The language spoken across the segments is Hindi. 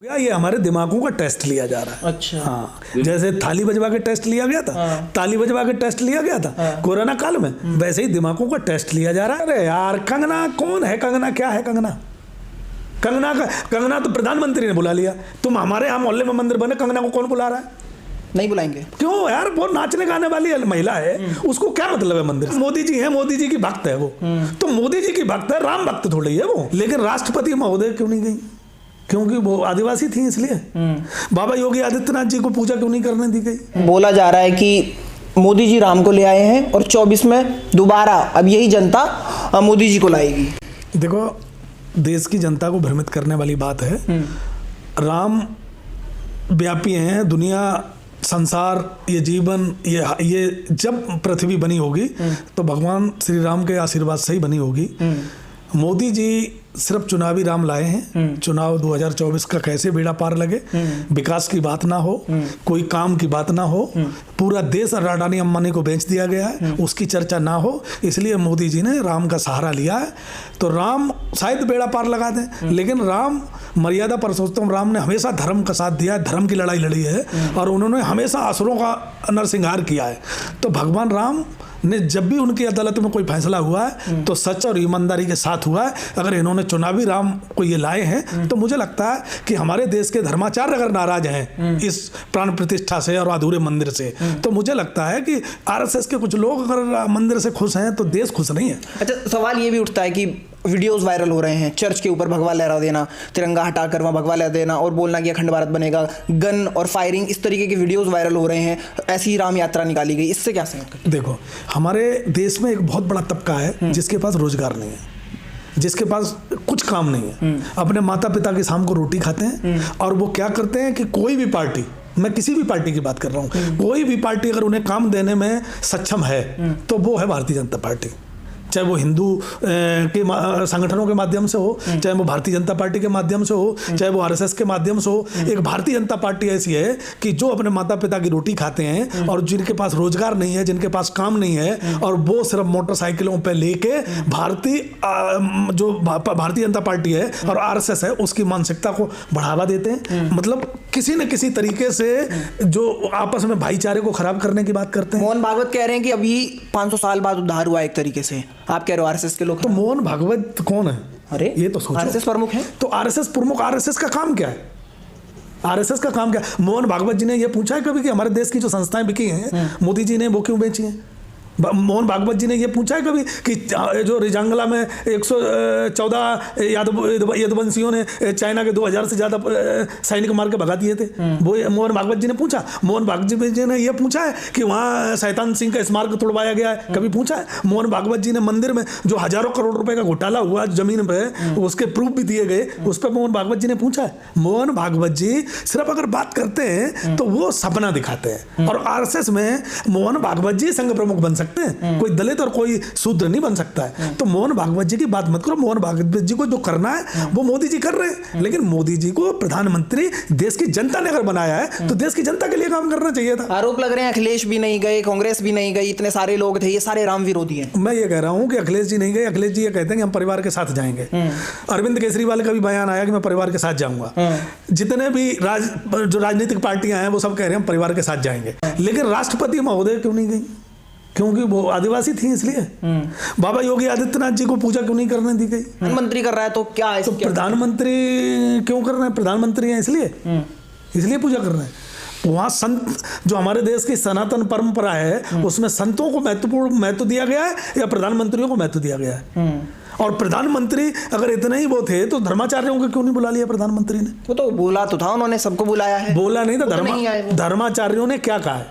क्या ये हमारे दिमागों का टेस्ट लिया जा रहा है। अच्छा। हाँ, जैसे थाली बजवा के टेस्ट लिया गया था। हाँ। ताली बजवा के टेस्ट लिया गया था। हाँ। कोरोना काल में वैसे ही दिमागों का टेस्ट लिया जा रहा है। अरे यार, कंगना कौन है? कंगना क्या है? कंगना तो प्रधानमंत्री ने बुला लिया। तुम हमारे यहाँ मोहल्ले में मंदिर बने, कंगना को कौन बुला रहा है? नहीं बुलाएंगे। क्यों यार? वो नाचने गाने वाली महिला है, उसको क्या मतलब है मंदिर? मोदी जी है, मोदी जी की भक्त है वो। तो मोदी जी की भक्त है, राम भक्त थोड़ी है वो। लेकिन राष्ट्रपति महोदय क्यों नहीं गई? क्योंकि वो आदिवासी थी इसलिए। बाबा योगी आदित्यनाथ जी को पूजा क्यों नहीं करने दी गई? बोला जा रहा है कि मोदी जी राम को ले आए हैं और 24 में दोबारा अब यही जनता मोदी जी को लाएगी। देखो, देश की जनता को भ्रमित करने वाली बात है। राम व्यापी हैं, दुनिया, संसार, ये जीवन, ये जब पृथ्वी बनी होगी तो भगवान श्री राम के आशीर्वाद से ही बनी होगी। मोदी जी सिर्फ चुनावी राम लाए हैं। चुनाव 2024 का कैसे बेड़ा पार लगे, विकास की बात ना हो, कोई काम की बात ना हो, पूरा देश अडानी अंबानी को बेच दिया गया है, उसकी चर्चा ना हो, इसलिए मोदी जी ने राम का सहारा लिया है। तो राम शायद बेड़ा पार लगा दें, लेकिन राम मर्यादा पुरुषोत्तम राम ने हमेशा धर्म का साथ दिया है, धर्म की लड़ाई लड़ी है और उन्होंने हमेशा असुरों का नरसंहार किया है। तो भगवान राम ने जब भी उनकी अदालत में कोई फैसला हुआ है तो सच और ईमानदारी के साथ हुआ है। अगर इन्होंने चुनावी राम को ये लाए हैं तो मुझे लगता है कि हमारे देश के धर्माचार्य अगर नाराज हैं इस प्राण प्रतिष्ठा से और अधूरे मंदिर से, तो मुझे लगता है कि आरएसएस के कुछ लोग अगर मंदिर से खुश हैं तो देश खुश नहीं है। अच्छा, सवाल ये भी उठता है कि वीडियोस वायरल हो रहे हैं, चर्च के ऊपर भगवा लहरा देना, तिरंगा हटाकर वहाँ भगवा लहरा देना और बोलना कि अखंड भारत बनेगा, गन और फायरिंग, इस तरीके के वीडियोस वायरल हो रहे हैं। ऐसी ही राम यात्रा निकाली गई, इससे क्या सहमत? देखो, हमारे देश में एक बहुत बड़ा तबका है जिसके पास रोजगार नहीं है, जिसके पास कुछ काम नहीं है, अपने माता पिता की शाम को रोटी खाते हैं और वो क्या करते हैं कि कोई भी पार्टी, मैं किसी भी पार्टी की बात कर रहा हूँ, कोई भी पार्टी अगर उन्हें काम देने में सक्षम है तो वो है भारतीय जनता पार्टी। चाहे वो हिंदू के संगठनों के माध्यम से हो, चाहे वो भारतीय जनता पार्टी के माध्यम से हो, चाहे वो आरएसएस के माध्यम से हो। एक भारतीय जनता पार्टी ऐसी है कि जो अपने माता पिता की रोटी खाते हैं और जिनके पास रोजगार नहीं है, जिनके पास काम नहीं है, और वो सिर्फ मोटरसाइकिलों पे लेके जो भारतीय जनता पार्टी है और आरएसएस है उसकी मानसिकता को बढ़ावा देते हैं। मतलब किसी न किसी तरीके से जो आपस में भाईचारे को खराब करने की बात करते हैं। मोहन भागवत कह रहे हैं कि अभी 500 साल बाद उद्धार हुआ एक तरीके से, आप कह रहे हो आरएसएस के लोग। तो मोहन भागवत कौन है? अरे ये तो सोचो। आरएसएस प्रमुख है। तो आरएसएस प्रमुख, आरएसएस का काम क्या है? आरएसएस का काम क्या? मोहन भागवत जी ने ये पूछा है कभी कि हमारे देश की जो संस्थाएं बिकी हैं मोदी जी ने वो क्यों बेची हैं? मोहन भागवत जी ने ये पूछा है कभी कि जो रिजांगला में 114 यदुवंशियों ने चाइना के 2000 से ज़्यादा सैनिक मार के भगा दिए थे? वो मोहन भागवत जी ने पूछा? मोहन भागवत जी ने ये पूछा है कि वहाँ शैतान सिंह का स्मारक तोड़वाया गया है? कभी पूछा है? मोहन भागवत जी ने मंदिर में जो हजारों करोड़ रुपए का घोटाला हुआ जमीन पे, उसके प्रूफ भी दिए गए, उस पर मोहन भागवत जी ने पूछा है? मोहन भागवत जी सिर्फ अगर बात करते हैं तो वो सपना दिखाते हैं। और आरएसएस में मोहन भागवत जी संघ प्रमुख बन सकते हैं, कोई दलित और कोई शूद्र नहीं बन सकता है। तो मोहन भागवत जी की बात मत करो। मोहन भागवत जी को जो करना है वो मोदी जी कर रहे हैं, लेकिन मोदी जी को प्रधानमंत्री देश की जनता ने अगर बनाया है तो देश की जनता के लिए काम करना चाहिए था। आरोप लग रहे हैं अखिलेश भी नहीं गए, कांग्रेस भी नहीं गई, इतने सारे लोग थे, ये सारे राम विरोधी हैं। मैं ये कह रहा हूं कि अखिलेश जी नहीं गए। अखिलेश जी ये कहते हैं कि हम परिवार के साथ जाएंगे। अरविंद केजरीवाल का भी बयान आया कि मैं परिवार के साथ जाऊंगा। जितने भी जो राजनीतिक पार्टियां हैं वो सब कह रहे हैं हम परिवार के साथ जाएंगे। लेकिन राष्ट्रपति महोदय क्यों नहीं गई? क्योंकि वो आदिवासी थी इसलिए। बाबा योगी आदित्यनाथ जी को पूजा क्यों नहीं करने दी गई? प्रधानमंत्री कर रहा है तो क्या है? तो प्रधानमंत्री क्यों कर रहे हैं? प्रधानमंत्री हैं इसलिए पूजा कर रहे हैं। वहाँ संत, जो हमारे देश की सनातन परंपरा है उसमें संतों को महत्वपूर्ण महत्व दिया गया है या प्रधानमंत्रियों को महत्व दिया गया है? और प्रधानमंत्री अगर इतने ही वो थे तो धर्माचार्यों को क्यों नहीं बुला लिया प्रधानमंत्री ने? वो तो बोला तो था, उन्होंने सबको बुलाया है। बोला नहीं था। धर्माचार्यों ने क्या कहा है?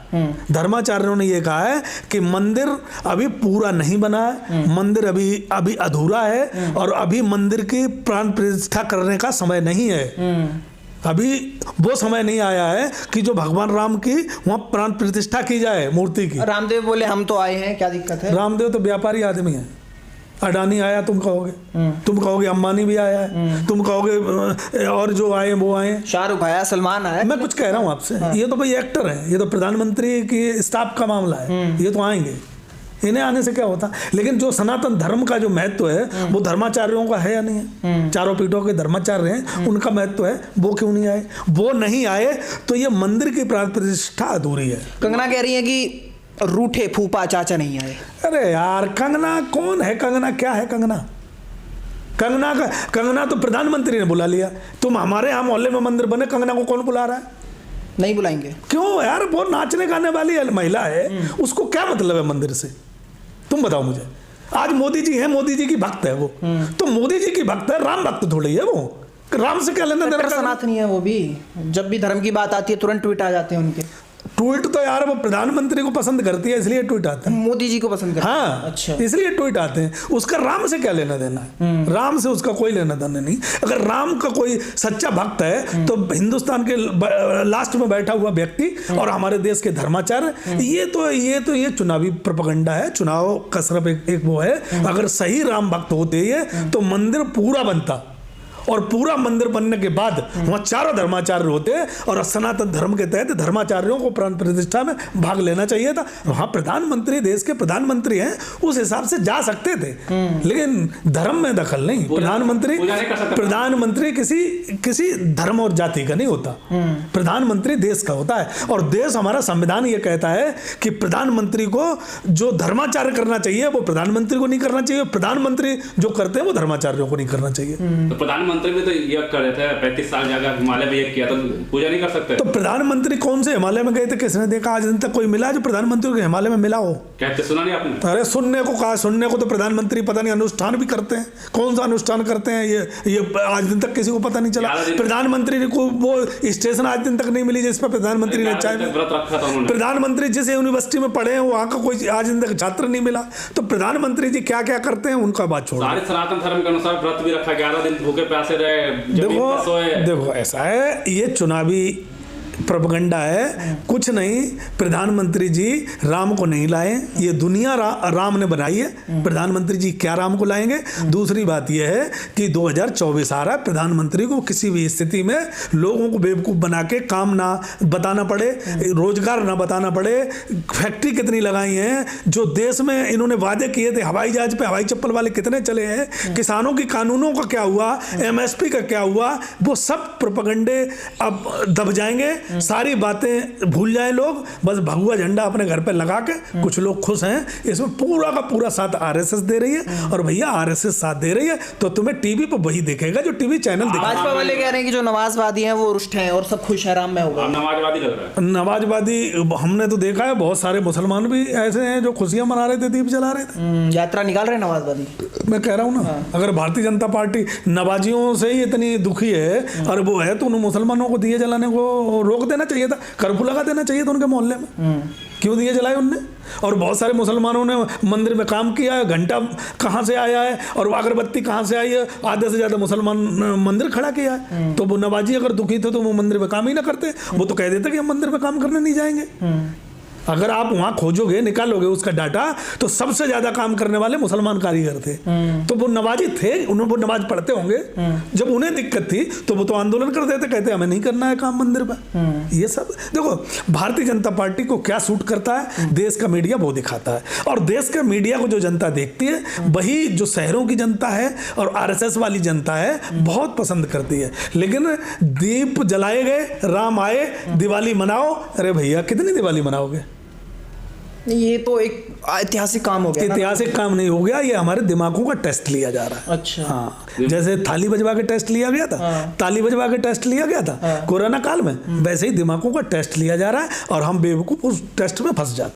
धर्माचार्यों ने ये कहा है कि मंदिर अभी पूरा नहीं बना है, मंदिर अभी अधूरा है और अभी मंदिर की प्राण प्रतिष्ठा करने का समय नहीं है। अभी वो समय नहीं आया है कि जो भगवान राम की वहाँ प्राण प्रतिष्ठा की जाए मूर्ति की। रामदेव बोले हम तो आए हैं, क्या दिक्कत है? रामदेव तो व्यापारी आदमी है। अडानी आया तुम कहोगे अंबानी भी आया है, तुम कहोगे और जो आए वो आए, शाहरुख आया, सलमान आया। मैं कुछ कह रहा हूँ आपसे, ये तो भाई एक्टर है, ये तो प्रधानमंत्री की स्टाफ का मामला है, ये तो आएंगे। इन्हें आने से क्या होता। लेकिन जो सनातन धर्म का जो महत्व है वो धर्माचार्यों का है या नहीं है? चारों पीठों के धर्माचार्य हैं, उनका महत्व है, वो क्यों नहीं आए? वो नहीं आए तो ये मंदिर की प्राण प्रतिष्ठा अधूरी है। कंगना कह रही है कि रूठे फूफा चाचा नहीं आए। अरे यार, कंगना कौन है? कंगना क्या है? कंगना तो प्रधानमंत्री ने बुला लिया। तुम हमारे यहाँ मोहल्ले में मंदिर बने, कंगना को कौन बुला रहा है? नहीं बुलाएंगे। क्यों यार? वो नाचने गाने वाली महिला है, उसको क्या मतलब है मंदिर से? तुम बताओ मुझे। आज मोदी जी हैं, मोदी जी की भक्त है वो, तो मोदी जी की भक्त है, राम भक्त थोड़ी है वो। राम से क्या लेना देना? सनातनी है वो भी, जब भी धर्म की बात आती है तुरंत ट्वीट आ जाते हैं उनके। ट्वीट तो यार वो प्रधानमंत्री को पसंद करती है, इसलिए ट्वीट आते हैं। मोदी जी को पसंद करती है। हाँ, अच्छा, इसलिए ट्वीट आते हैं। उसका राम से क्या लेना देना है? राम से उसका कोई लेना देना नहीं। अगर राम का कोई सच्चा भक्त है तो हिंदुस्तान के लास्ट में बैठा हुआ व्यक्ति और हमारे देश के धर्माचार्य, ये चुनावी प्रोपेगेंडा है, चुनाव का सिर्फ एक वो है। अगर सही राम भक्त होते ये तो मंदिर पूरा बनता, और पूरा मंदिर बनने के बाद वहाँ चारों धर्माचार्य होते और सनातन धर्म के तहत धर्माचार्यों को प्राण प्रतिष्ठा में भाग लेना चाहिए था। वहाँ प्रधानमंत्री, देश के प्रधानमंत्री हैं, उस हिसाब से जा सकते थे, लेकिन धर्म में दखल नहीं। प्रधानमंत्री किसी धर्म और जाति का नहीं होता, प्रधानमंत्री देश का होता है। और देश, हमारा संविधान ये कहता है कि प्रधानमंत्री को जो धर्माचार्य करना चाहिए वो प्रधानमंत्री को नहीं करना चाहिए, प्रधानमंत्री जो करते हैं वो धर्माचार्यों को नहीं करना चाहिए। तो प्रधानमंत्री भी तो यज्ञ कर रहे थे, 35 साल जाकर हिमालय में यज्ञ किया, तो पूजा नहीं कर सकते? तो प्रधानमंत्री कौन से हिमालय में गए थे? किसने देखा? आज दिन तक कोई मिला जो प्रधानमंत्री को हिमालय में मिला हो? कहते सुना नहीं आपने? अरे सुनने को कहा, सुनने को तो प्रधानमंत्री पता नहीं अनुष्ठान भी करते हैं। कौन सा अनुष्ठान करते हैं ये आज दिन तक किसी को पता नहीं चला। प्रधानमंत्री को वो स्टेशन आज दिन तक नहीं मिली जिस पर प्रधानमंत्री ने चाय व्रत रखा था उन्होंने। प्रधानमंत्री जिस यूनिवर्सिटी में पढ़े हैं वहाँ का कोई आज दिन तक छात्र नहीं मिला। तो प्रधानमंत्री जी क्या क्या करते हैं उनका बात छोड़ो। सारे सनातन धर्म के अनुसार व्रत भी रखा, 11 दिन भूखे प्यासे रहे। देखो ऐसा है, ये चुनावी प्रोपेगेंडा है, कुछ नहीं। प्रधानमंत्री जी राम को नहीं लाए, ये दुनिया राम ने बनाई है। प्रधानमंत्री जी क्या राम को लाएंगे? दूसरी बात यह है कि 2024 आ रहा है, प्रधानमंत्री को किसी भी स्थिति में लोगों को बेवकूफ़ बना के काम ना बताना पड़े, रोजगार ना बताना पड़े। फैक्ट्री कितनी लगाई हैं, जो देश में इन्होंने वादे किए थे, हवाई जहाज पे हवाई चप्पल वाले कितने चले हैं, किसानों की कानूनों का क्या हुआ, MSP का क्या हुआ, वो सब प्रोपेगेंडे अब दब जाएंगे। सारी बातें भूल जाए लोग, बस भगवा झंडा अपने घर पे लगा के कुछ लोग खुश हैं। इसमें पूरा का पूरा साथ RSS दे रही है, और भैया RSS साथ दे रही है तो तुम्हें टीवी पर वही दिखेगा जो टीवी चैनल दिखेगा। भाजपा वाले कह रहे हैं कि जो नमाजवादी हैं वो रुष्ट हैं और सब खुश है राम में होगा। नमाजवादी लग रहा है। नमाजवादी हमने तो देखा है, बहुत सारे मुसलमान भी ऐसे हैं जो खुशियां मना रहे थे, दीप जला रहे थे, यात्रा निकाल रहे हैं नमाजवादी। मैं कह रहा हूँ ना, अगर भारतीय जनता पार्टी नवाजियों से ही इतनी दुखी है और वो है तो उन मुसलमानों को दिए जलाने को रोक देना चाहिए था, कर्फ्यू लगा देना चाहिए था उनके मोहल्ले में। क्यों दिए जलाए उनने? और बहुत सारे मुसलमानों ने मंदिर में काम किया है, घंटा कहाँ से आया है और अगरबत्ती कहाँ से आई है, आधे से ज़्यादा मुसलमान मंदिर खड़ा किया है। तो वो नवाजी अगर दुखी थे तो वो मंदिर में काम ही ना करते, वो तो कह देते कि हम मंदिर में काम करने नहीं जाएंगे। अगर आप वहां खोजोगे, निकालोगे उसका डाटा, तो सबसे ज्यादा काम करने वाले मुसलमान कारीगर थे। तो वो नमाजी थे, उन्होंने वो नमाज पढ़ते होंगे। जब उन्हें दिक्कत थी तो वो तो आंदोलन कर देते, कहते हमें नहीं करना है काम मंदिर पर। ये सब देखो, भारतीय जनता पार्टी को क्या सूट करता है, देश का मीडिया वो दिखाता है, और देश के मीडिया को जो जनता देखती है वही जो शहरों की जनता है और RSS वाली जनता है बहुत पसंद करती है। लेकिन दीप जलाए गए, राम आए, दिवाली मनाओ। अरे भैया कितनी दिवाली मनाओगे? ये तो एक ऐतिहासिक काम हो गया। ऐतिहासिक काम नहीं हो गया, ये हमारे दिमागों का टेस्ट लिया जा रहा है। अच्छा, हाँ, जैसे थाली बजवा के टेस्ट लिया गया था, ताली बजवा के टेस्ट लिया गया था कोरोना काल में, वैसे ही दिमागों का टेस्ट लिया जा रहा है और हम बेवकूफ उस टेस्ट में फंस जाते हैं।